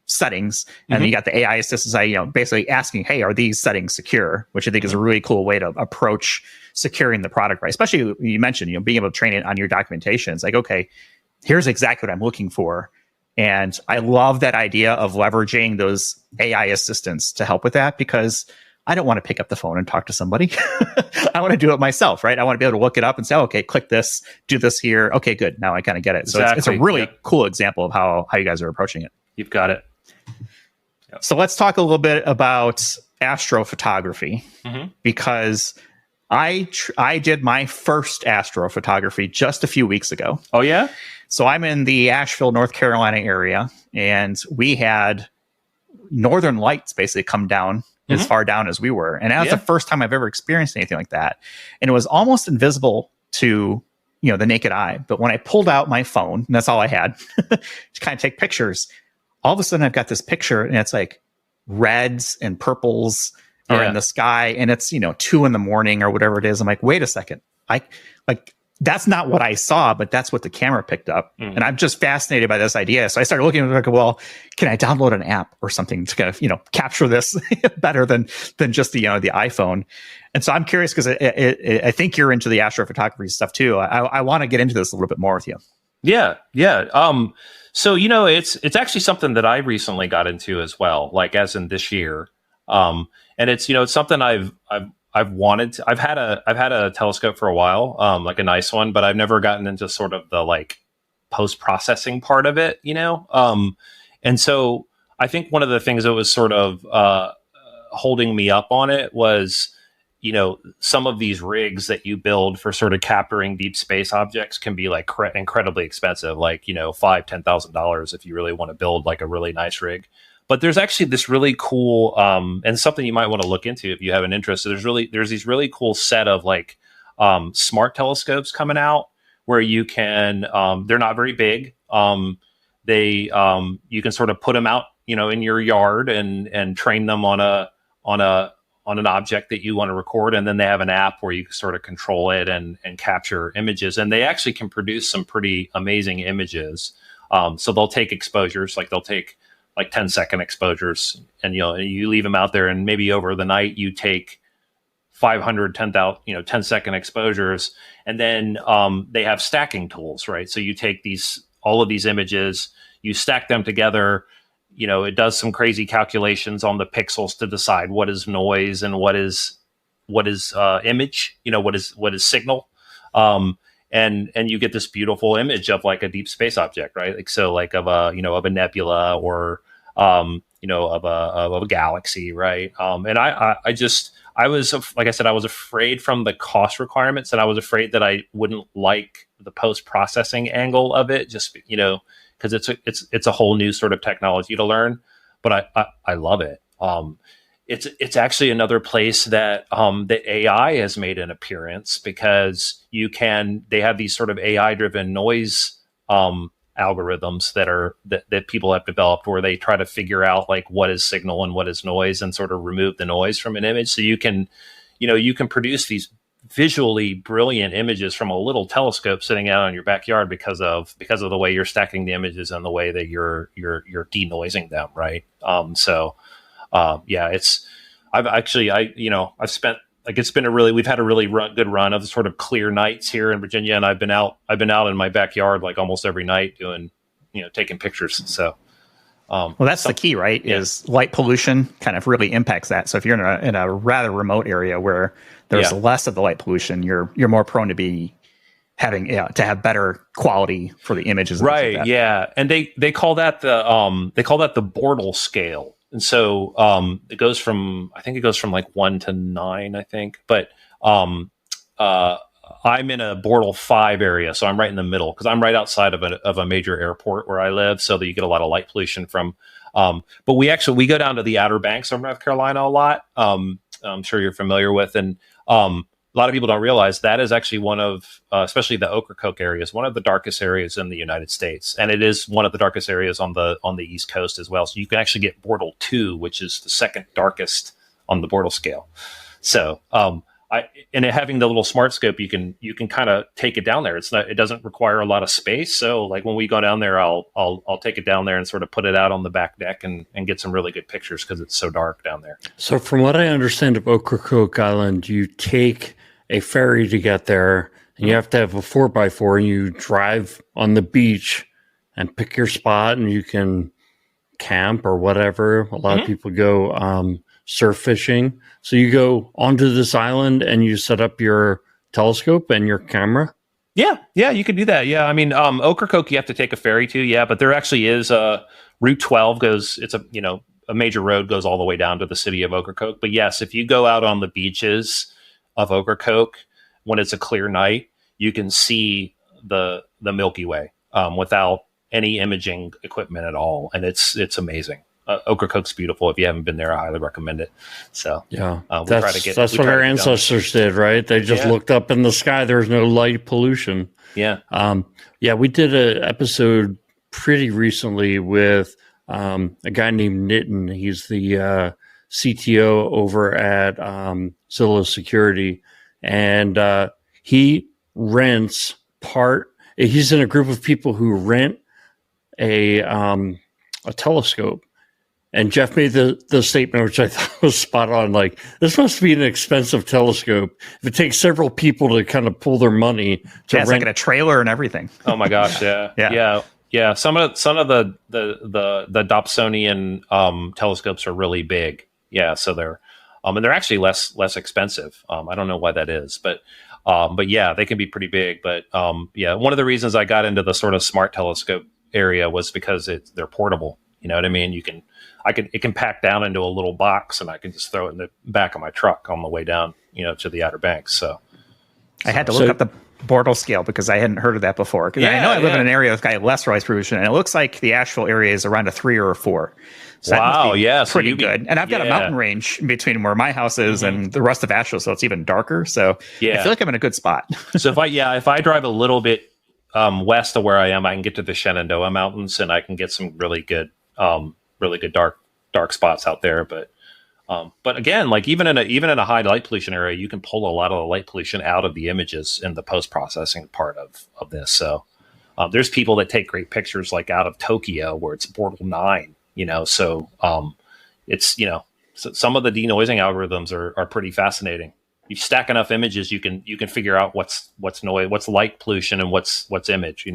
Speaker 2: settings, and then you got the AI assistant side, basically asking, hey, are these settings secure? Which I think is a really cool way to approach securing the product, right? Especially you mentioned, being able to train it on your documentation. It's like, okay, here's exactly what I'm looking for. And I love that idea of leveraging those AI assistants to help with that, because I don't want to pick up the phone and talk to somebody. I want to do it myself, right? I want to be able to look it up and say, okay, click this, do this here. Okay, good. Now I kind of get it. So it's a really cool example of how you guys are approaching it.
Speaker 1: You've got it.
Speaker 2: Yep. So let's talk a little bit about astrophotography, because I did my first astrophotography just a few weeks ago.
Speaker 1: Oh, yeah?
Speaker 2: So I'm in the Asheville, North Carolina area, and we had northern lights basically come down as far down as we were. And that was the first time I've ever experienced anything like that. And it was almost invisible to, the naked eye. But when I pulled out my phone, and that's all I had, to kind of take pictures, all of a sudden I've got this picture, and it's like reds and purples are in the sky, and it's, 2 a.m. or whatever it is. I'm like, wait a second. That's not what I saw, but that's what the camera picked up. And I'm just fascinated by this idea. So I started looking at well, can I download an app or something to kind of, capture this better than just the iPhone? And so I'm curious, because I think you're into the astrophotography stuff too. I want to get into this a little bit more with you.
Speaker 1: Yeah. So, it's actually something that I recently got into as well, like as in this year. And it's, it's something I've wanted to. I've had a telescope for a while, like a nice one, but I've never gotten into sort of the like post-processing part of it, and so I think one of the things that was sort of holding me up on it was, some of these rigs that you build for sort of capturing deep space objects can be like incredibly expensive, like, $5,000-$10,000 if you really want to build like a really nice rig. But there's actually this really cool, and something you might want to look into if you have an interest. So there's these really cool set of like smart telescopes coming out where you can, they're not very big. You can sort of put them out, in your yard and train them on an object that you want to record, and then they have an app where you can sort of control it and capture images, and they actually can produce some pretty amazing images. So they'll take exposures, like they'll take like 10-second exposures, and you leave them out there, and maybe over the night you take 500, 10,000, 10-second exposures, and then they have stacking tools, right? So you take all of these images, you stack them together. It does some crazy calculations on the pixels to decide what is noise and what is image, what is signal. And you get this beautiful image of like a deep space object, right? Like, so like of a nebula or, of a galaxy, right? And I was, like I said, I was afraid from the cost requirements, and I was afraid that I wouldn't like the post-processing angle of it, just, because it's a whole new sort of technology to learn, but I love it. It's actually another place that the AI has made an appearance, because they have these sort of AI driven noise algorithms that people have developed, where they try to figure out like what is signal and what is noise, and sort of remove the noise from an image. So you can produce these visually brilliant images from a little telescope sitting out in your backyard because of the way you're stacking the images and the way that you're denoising them, right? We've had a really good run of sort of clear nights here in Virginia, and I've been out in my backyard like almost every night doing, taking pictures. So,
Speaker 2: well, that's the key, right? Yeah. Is light pollution kind of really impacts that. So if you're in a rather remote area where there's less of the light pollution, you're more prone to be having to have better quality for the images.
Speaker 1: Right. Like yeah. And they call that the Bortle scale. And so it goes from like 1 to 9, I think. But I'm in a Bortle 5 area, so I'm right in the middle, because I'm right outside of a major airport where I live, so that you get a lot of light pollution from. But we go down to the Outer Banks of North Carolina a lot. I'm sure you're familiar with, and a lot of people don't realize that is actually one of, especially the Ocracoke area, is one of the darkest areas in the United States, and it is one of the darkest areas on the East Coast as well. So you can actually get Bortle 2, which is the second darkest on the Bortle scale. So and having the little smart scope, you can kind of take it down there. It doesn't require a lot of space. So like when we go down there, I'll take it down there and sort of put it out on the back deck and get some really good pictures because it's so dark down there.
Speaker 4: So from what I understand of Ocracoke Island, you take a ferry to get there, and you have to have a 4x4, and you drive on the beach and pick your spot, and you can camp or whatever. A lot of people go surf fishing. So you go onto this island and you set up your telescope and your camera.
Speaker 1: Yeah, you could do that. Yeah, I mean, Ocracoke you have to take a ferry to. Yeah, but there actually is Route 12 goes. It's a major road goes all the way down to the city of Ocracoke. But yes, if you go out on the beaches of Ocracoke when it's a clear night, you can see the Milky Way without any imaging equipment at all, and it's amazing. Ocracoke's beautiful. If you haven't been there, I highly recommend it. So
Speaker 4: that's what our ancestors did, right? They just looked up in the sky. There was no light pollution.
Speaker 1: Yeah.
Speaker 4: We did an episode pretty recently with a guy named Nitin. He's the CTO over at Cybersecurity, and he rents he's in a group of people who rent a telescope. And Jeff made the statement, which I thought was spot on. Like, this must be an expensive telescope. If it takes several people to kind of pull their money to
Speaker 2: rent, it's like a trailer and everything.
Speaker 1: Oh my gosh, yeah. Some of the Dobsonian telescopes are really big. Yeah, so they're and they're actually less expensive. I don't know why that is, but yeah, they can be pretty big. But one of the reasons I got into the sort of smart telescope area was because they're portable. You know what I mean? It can pack down into a little box, and I can just throw it in the back of my truck on the way down, to the Outer Banks. So
Speaker 2: I had to look up the Bortle scale because I hadn't heard of that before. Because I know I live in an area with less noise pollution, and it looks like the Asheville area is around a 3 or a 4. So
Speaker 1: wow, yeah,
Speaker 2: pretty good. And I've got a mountain range between where my house is and the rest of Asheville, so it's even darker. So I feel like I'm in a good spot.
Speaker 1: So if I drive a little bit west of where I am, I can get to the Shenandoah Mountains, and I can get some really good dark spots out there. But again, like even in a high light pollution area, you can pull a lot of the light pollution out of the images in the post processing part of this. So there's people that take great pictures like out of Tokyo where it's Bortle 9. So it's so some of the denoising algorithms are pretty fascinating. You stack enough images, you can figure out what's noise, what's light pollution, and what's image.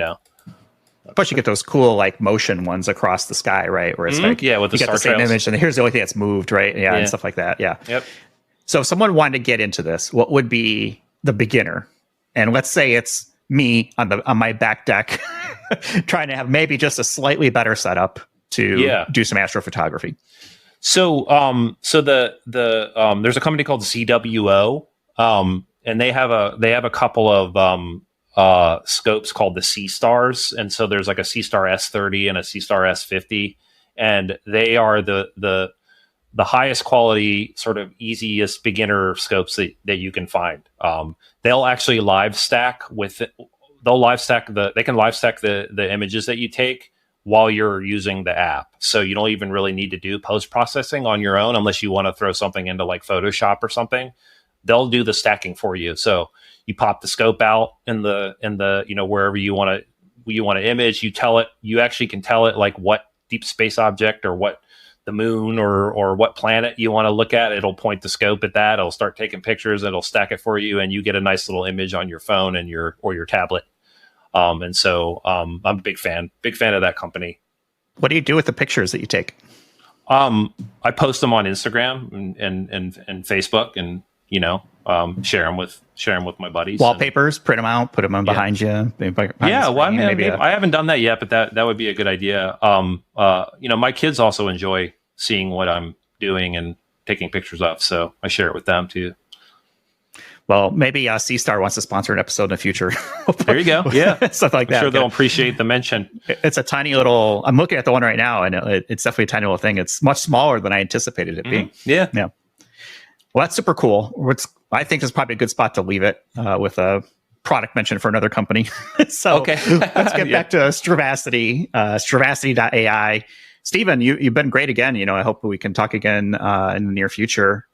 Speaker 2: Plus, you get those cool like motion ones across the sky, right? Where it's with the you get the same
Speaker 1: trails.
Speaker 2: image, and here's the only thing that's moved, right? Yeah, and stuff like that. Yeah.
Speaker 1: Yep.
Speaker 2: So, if someone wanted to get into this, what would be the beginner? And let's say it's me on my back deck, trying to have maybe just a slightly better setup to do some astrophotography.
Speaker 1: So, there's a company called ZWO, and they have a couple of scopes called the C-Stars. And so there's like a C-Star S30 and a C-Star S50, and they are the highest quality, sort of easiest beginner scopes that you can find. They'll actually live stack the images that you take while you're using the app. So you don't even really need to do post-processing on your own unless you want to throw something into like Photoshop or something. They'll do the stacking for you. So you pop the scope out in the wherever you want to image. You actually can tell it like what deep space object or what the moon or what planet you want to look at. It'll point the scope at that. It'll start taking pictures. It'll stack it for you, and you get a nice little image on your phone and your tablet. And so I'm a big fan of that company.
Speaker 2: What do you do with the pictures that you take?
Speaker 1: I post them on Instagram and Facebook, and share them with my buddies.
Speaker 2: Wallpapers, print them out, put them on behind you.
Speaker 1: I haven't done that yet, but that would be a good idea. My kids also enjoy seeing what I'm doing and taking pictures of, so I share it with them too.
Speaker 2: Well, maybe C-Star wants to sponsor an episode in the future.
Speaker 1: There you go. Yeah.
Speaker 2: Stuff like that.
Speaker 1: I'm sure they'll appreciate the mention.
Speaker 2: It's a tiny little, I'm looking at the one right now, and it's definitely a tiny little thing. It's much smaller than I anticipated it being.
Speaker 1: Yeah.
Speaker 2: Well, that's super cool. I think it's probably a good spot to leave it with a product mention for another company. So let's get back to Strivacity, Strivacity.ai. Steven, you've been great again. I hope we can talk again in the near future.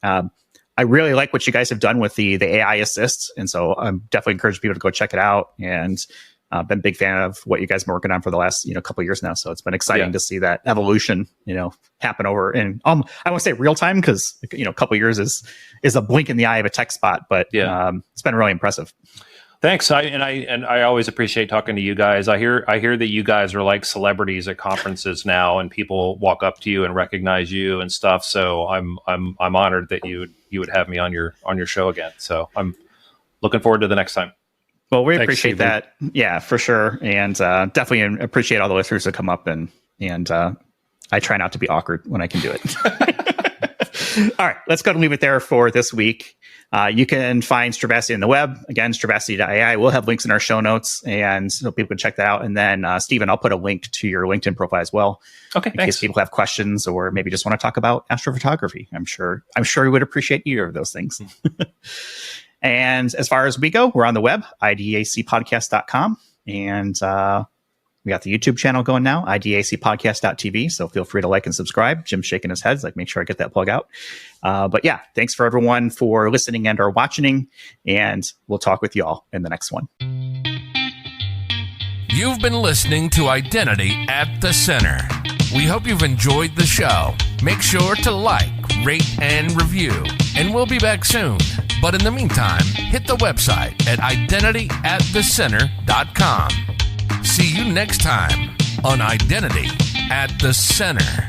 Speaker 2: I really like what you guys have done with the AI assists. And so I'm definitely encourage people to go check it out. And been a big fan of what you guys have been working on for the last, couple of years now. So it's been exciting to see that evolution, happen over in, I won't say real time because, a couple of years is a blink in the eye of a tech spot, but it's been really impressive.
Speaker 1: Thanks. I always appreciate talking to you guys. I hear that you guys are like celebrities at conferences now, and people walk up to you and recognize you and stuff. So I'm honored that you would have me on your show again. So I'm looking forward to the next time.
Speaker 2: Well, we appreciate that. Yeah, for sure. And definitely appreciate all the listeners that come up and I try not to be awkward when I can do it. All right, let's go and leave it there for this week. You can find Strivacity on the web. Again, Strivacity.ai. We'll have links in our show notes, and so people can check that out. And then, Steven, I'll put a link to your LinkedIn profile as well.
Speaker 1: Okay,
Speaker 2: in case people have questions or maybe just want to talk about astrophotography. I'm sure we would appreciate either of those things. And as far as we go, we're on the web, idacpodcast.com. And we got the YouTube channel going now, idacpodcast.tv. So feel free to like and subscribe. Jim's shaking his head. Make sure I get that plug out. But yeah, thanks for everyone for listening and or watching. And we'll talk with you all in the next one.
Speaker 3: You've been listening to Identity at the Center. We hope you've enjoyed the show. Make sure to like, rate, and review. And we'll be back soon. But in the meantime, hit the website at identityatthecenter.com. See you next time on Identity at the Center.